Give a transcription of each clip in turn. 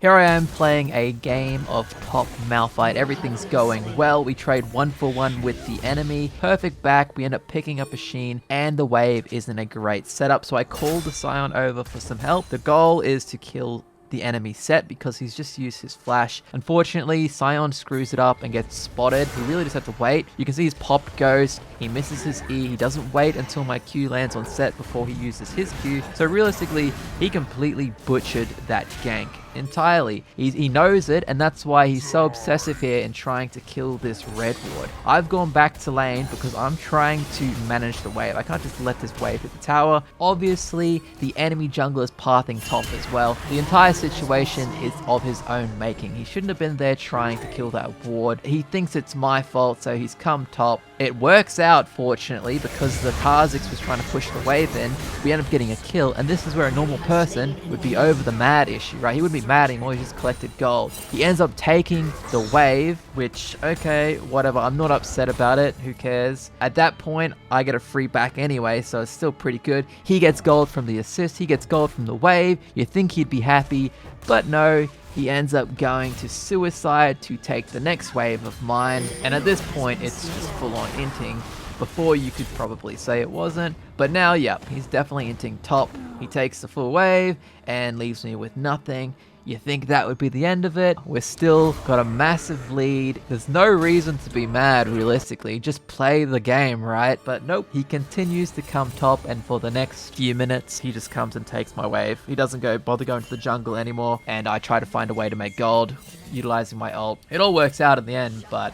Here I am playing a game of top Malphite. Everything's going well. We trade 1-for-1 with the enemy. Perfect back. We end up picking up a Sheen, and the wave isn't a great setup. So I call the Scion over for some help. The goal is to kill the enemy set because he's just used his flash. Unfortunately, Scion screws it up and gets spotted. We really just have to wait. You can see his pop goes. He misses his E. He doesn't wait until my Q lands on set before he uses his Q. So realistically, he completely butchered that gank entirely. He knows it, and that's why he's so obsessive here in trying to kill this red ward. I've gone back to lane because I'm trying to manage the wave. I can't just let this wave hit the tower. Obviously, the enemy jungler is pathing top as well. The entire situation is of his own making. He shouldn't have been there trying to kill that ward. He thinks it's my fault, so he's come top. It works out, fortunately, because the Kha'Zix was trying to push the wave in. We end up getting a kill, and this is where a normal person would be over the mad issue, right? He would be mad anymore, he just collected gold. He ends up taking the wave, which, okay, whatever, I'm not upset about it, who cares? At that point, I get a free back anyway, so it's still pretty good. He gets gold from the assist, he gets gold from the wave. You think he'd be happy, but no. He ends up going to suicide to take the next wave of mine, and at this point it's just full on inting. Before you could probably say it wasn't, but now, yep, he's definitely inting top. He takes the full wave and leaves me with nothing. You think that would be the end of it? We're still got a massive lead. There's no reason to be mad, realistically. Just play the game, right? But nope, he continues to come top, and for the next few minutes, he just comes and takes my wave. He doesn't bother going to the jungle anymore, and I try to find a way to make gold, utilizing my ult. It all works out in the end, but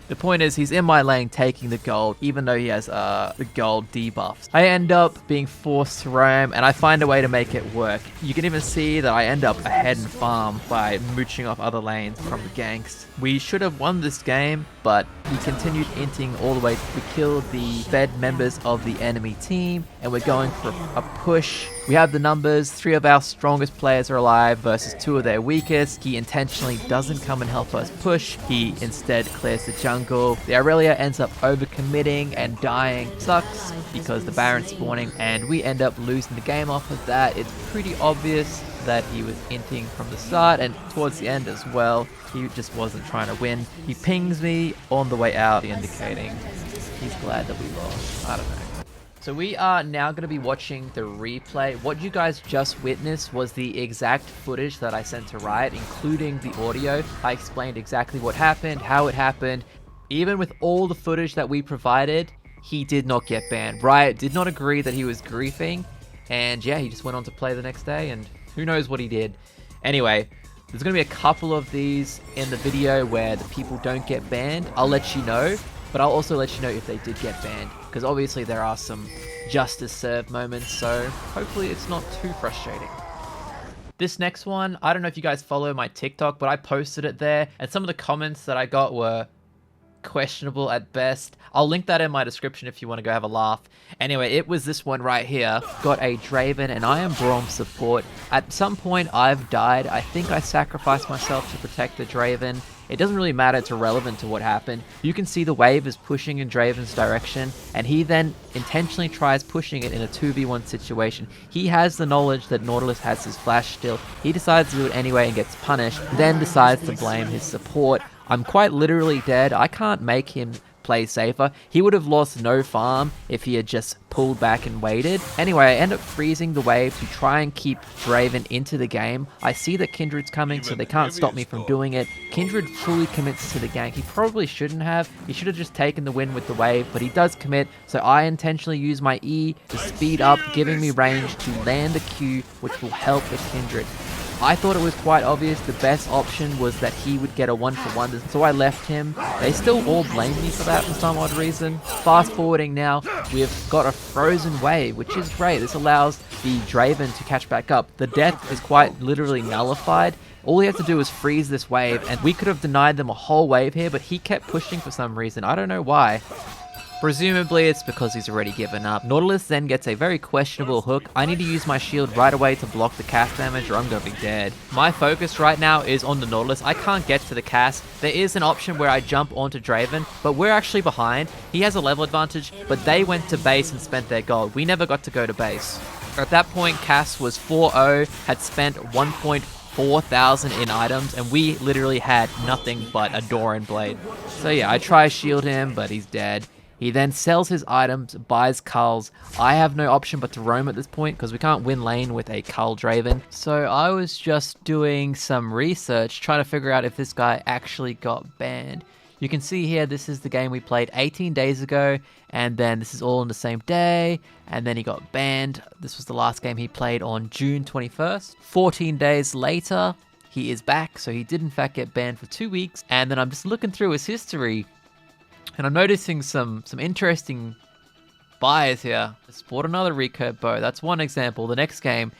the point is, he's in my lane taking the gold, even though he has the gold debuffs. I end up being forced to roam, and I find a way to make it work. You can even see that I end up ahead in farm by mooching off other lanes from the ganks. We should have won this game, but he continued inting all the way. We killed the fed members of the enemy team, and we're going for a push. We have the numbers. 3 of our strongest players are alive versus 2 of their weakest. He intentionally doesn't come and help us push. He instead clears the jungle. The Aurelia ends up overcommitting and dying. Sucks because the Baron's spawning, and we end up losing the game off of that. It's pretty obvious that he was inting from the start and towards the end as well. He just wasn't trying to win. He pings me on the way out, indicating he's glad that we lost. I don't know. So we are now going to be watching the replay. What you guys just witnessed was the exact footage that I sent to Riot, including the audio. I explained exactly what happened, how it happened. Even with all the footage that we provided, he did not get banned. Riot did not agree that he was griefing, and yeah, he just went on to play the next day, and who knows what he did. Anyway, there's going to be a couple of these in the video where the people don't get banned. I'll let you know, but I'll also let you know if they did get banned, because obviously there are some justice served moments, so hopefully it's not too frustrating. This next one, I don't know if you guys follow my TikTok, but I posted it there, and some of the comments that I got were questionable at best. I'll link that in my description if you want to go have a laugh. Anyway, it was this one right here. Got a Draven, and I am Braum support. At some point, I've died. I think I sacrificed myself to protect the Draven. It doesn't really matter, it's irrelevant to what happened. You can see the wave is pushing in Draven's direction, and he then intentionally tries pushing it in a 2v1 situation. He has the knowledge that Nautilus has his flash still. He decides to do it anyway and gets punished, then decides to blame his support. I'm quite literally dead. I can't make him play safer. He would have lost no farm if he had just pulled back and waited. Anyway, I end up freezing the wave to try and keep Draven into the game. I see that Kindred's coming, so they can't stop me from doing it. Kindred fully commits to the gank. He probably shouldn't have. He should have just taken the win with the wave, but he does commit, so I intentionally use my E to speed up, giving me range to land the Q, which will help the Kindred. I thought it was quite obvious the best option was that he would get a 1-for-1, so I left him. They still all blame me for that for some odd reason. Fast forwarding now, we've got a frozen wave, which is great. This allows the Draven to catch back up. The death is quite literally nullified. All he had to do was freeze this wave, and we could have denied them a whole wave here, but he kept pushing for some reason. I don't know why. Presumably it's because he's already given up. Nautilus then gets a very questionable hook. I need to use my shield right away to block the cast damage or I'm gonna be dead. My focus right now is on the Nautilus. I can't get to the cast. There is an option where I jump onto Draven, but we're actually behind. He has a level advantage, but they went to base and spent their gold. We never got to go to base. At that point, Cass was 4-0, had spent 1.4 4,000 in items, and we literally had nothing but a Doran blade. So yeah, I try to shield him, but he's dead. He then sells his items, buys culls. I have no option but to roam at this point because we can't win lane with a cull Draven. So I was just doing some research trying to figure out if this guy actually got banned. You can see here, this is the game we played 18 days ago, and then this is all on the same day, and then he got banned. This was the last game he played on June 21st. 14 days later, he is back, so he did in fact get banned for 2 weeks, and then I'm just looking through his history, and I'm noticing some interesting buys here. Sport another recurve bow, that's one example. The next game,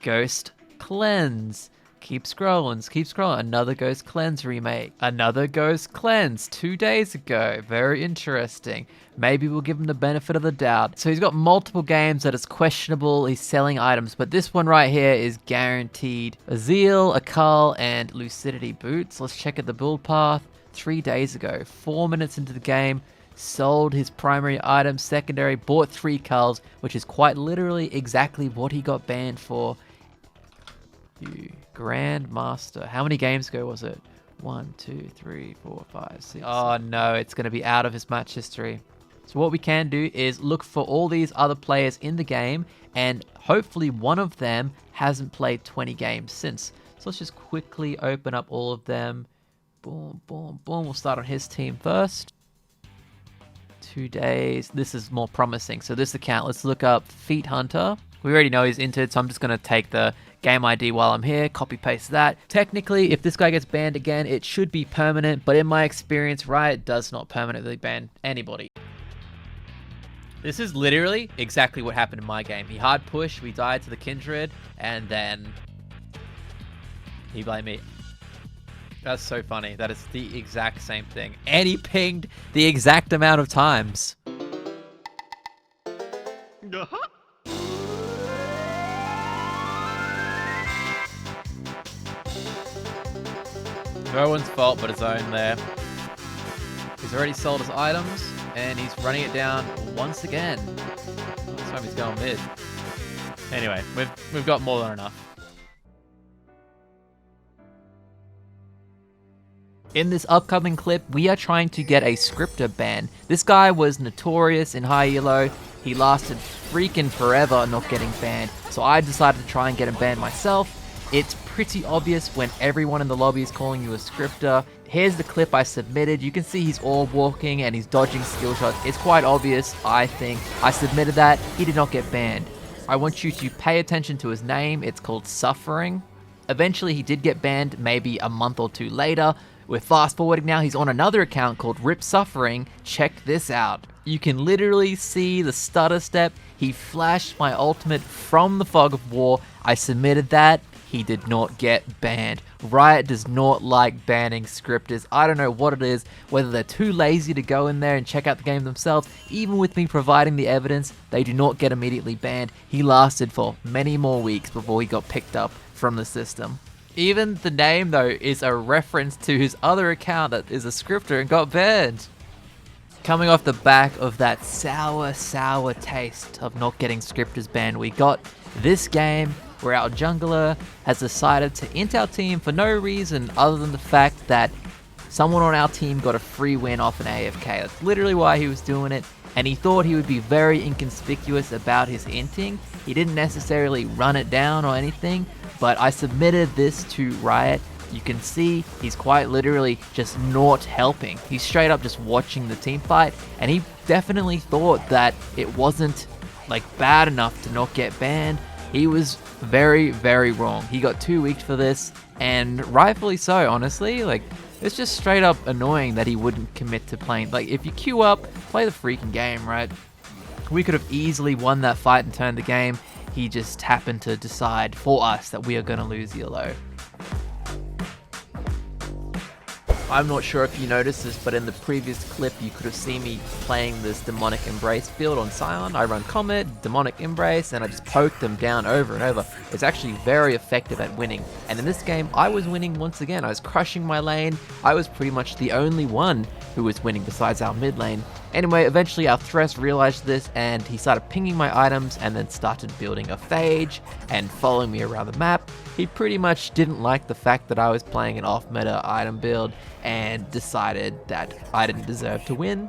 Ghost Cleanse. Keep scrolling. Another Ghost Cleanse remake. Another Ghost Cleanse 2 days ago. Very interesting. Maybe we'll give him the benefit of the doubt. So he's got multiple games that is questionable. He's selling items, but this one right here is guaranteed. A Zeal, a Cull, and Lucidity boots. Let's check out the build path. 3 days ago, 4 minutes into the game, sold his primary item, secondary, bought 3 culls, which is quite literally exactly what he got banned for. Grandmaster. How many games ago was it? 1, 2, 3, 4, 5, 6. Oh no, it's going to be out of his match history. So what we can do is look for all these other players in the game, and hopefully one of them hasn't played 20 games since. So let's just quickly open up all of them. Boom, boom, boom. We'll start on his team first. 2 days. This is more promising. So this account, let's look up Feet Hunter. We already know he's entered, so I'm just going to take the game ID while I'm here, copy paste that. Technically, if this guy gets banned again, it should be permanent, but in my experience, Riot does not permanently ban anybody. This is literally exactly what happened in my game. He hard pushed, we died to the Kindred, and then he blamed me. That's so funny. That is the exact same thing. And he pinged the exact amount of times. No one's fault but his own there. He's already sold his items, and he's running it down once again. This time he's going mid. Anyway, we've got more than enough. In this upcoming clip, we are trying to get a scripter ban. This guy was notorious in high elo. He lasted freaking forever not getting banned. So I decided to try and get him banned myself. It's pretty obvious when everyone in the lobby is calling you a scripter. Here's the clip I submitted. You can see he's orb walking and he's dodging skill shots. It's quite obvious, I think. I submitted that. He did not get banned. I want you to pay attention to his name. It's called Suffering. Eventually, he did get banned maybe a month or 2 later. We're fast forwarding now. He's on another account called Rip Suffering. Check this out. You can literally see the stutter step. He flashed my ultimate from the fog of war. I submitted that. He did not get banned. Riot does not like banning scripters. I don't know what it is, whether they're too lazy to go in there and check out the game themselves. Even with me providing the evidence, they do not get immediately banned. He lasted for many more weeks before he got picked up from the system. Even the name, though, is a reference to his other account that is a scripter and got banned. Coming off the back of that sour taste of not getting scripters banned, we got this game where our jungler has decided to int our team for no reason other than the fact that someone on our team got a free win off an AFK. That's literally why he was doing it, and he thought he would be very inconspicuous about his inting. He didn't necessarily run it down or anything, but I submitted this to Riot. You can see he's quite literally just not helping. He's straight up just watching the team fight, and he definitely thought that it wasn't like bad enough to not get banned. He was very, very wrong. He got 2 weeks for this, and rightfully so, honestly. Like, it's just straight up annoying that he wouldn't commit to playing. Like, if you queue up, play the freaking game, right? We could have easily won that fight and turned the game. He just happened to decide for us that we are going to lose YOLO. I'm not sure if you noticed this, but in the previous clip you could have seen me playing this Demonic Embrace build on Sion. I run Comet, Demonic Embrace, and I just poked them down over and over. It's actually very effective at winning. And in this game, I was winning once again. I was crushing my lane. I was pretty much the only one who was winning besides our mid lane. Anyway, eventually our Thresh realized this and he started pinging my items and then started building a phage and following me around the map. He pretty much didn't like the fact that I was playing an off-meta item build and decided that I didn't deserve to win.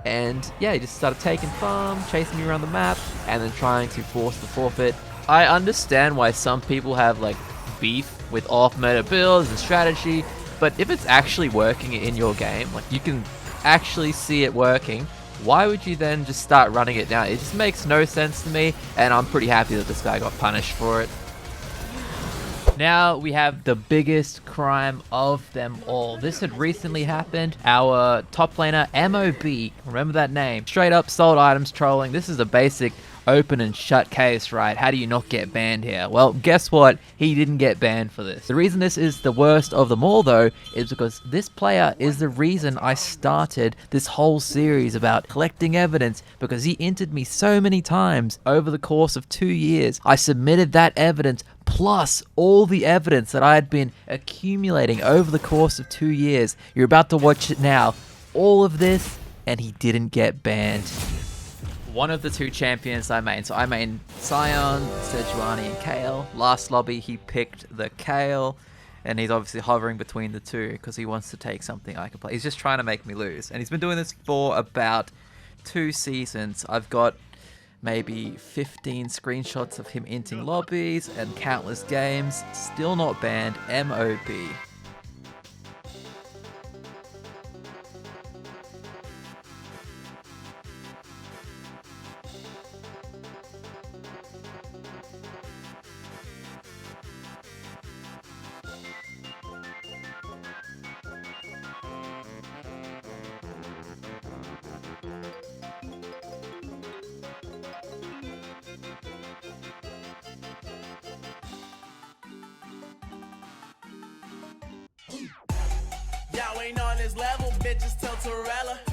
And yeah, he just started taking farm, chasing me around the map, and then trying to force the forfeit. I understand why some people have like beef with off-meta builds and strategy, but if it's actually working in your game, like you can actually see it working, why would you then just start running it down? It just makes no sense to me, and I'm pretty happy that this guy got punished for it. Now we have the biggest crime of them all. This had recently happened. Our top laner, MOB, remember that name, straight up sold items trolling. This is a basic open and shut case, right? How do you not get banned here? Well, guess what? He didn't get banned for this. The reason this is the worst of them all, though, is because this player is the reason I started this whole series about collecting evidence, because he entered me so many times over the course of 2 years. I submitted that evidence plus all the evidence that I had been accumulating over the course of 2 years. You're about to watch it now. All of this, and he didn't get banned. One of the two champions I main. So I main Sion, Sejuani, and Kayle. Last lobby, he picked the Kayle, and he's obviously hovering between the two because he wants to take something I can play. He's just trying to make me lose, and he's been doing this for about 2 seasons. I've got maybe 15 screenshots of him inting lobbies and countless games. Still not banned. MOB. Y'all ain't on this level, bitches, Tilterella.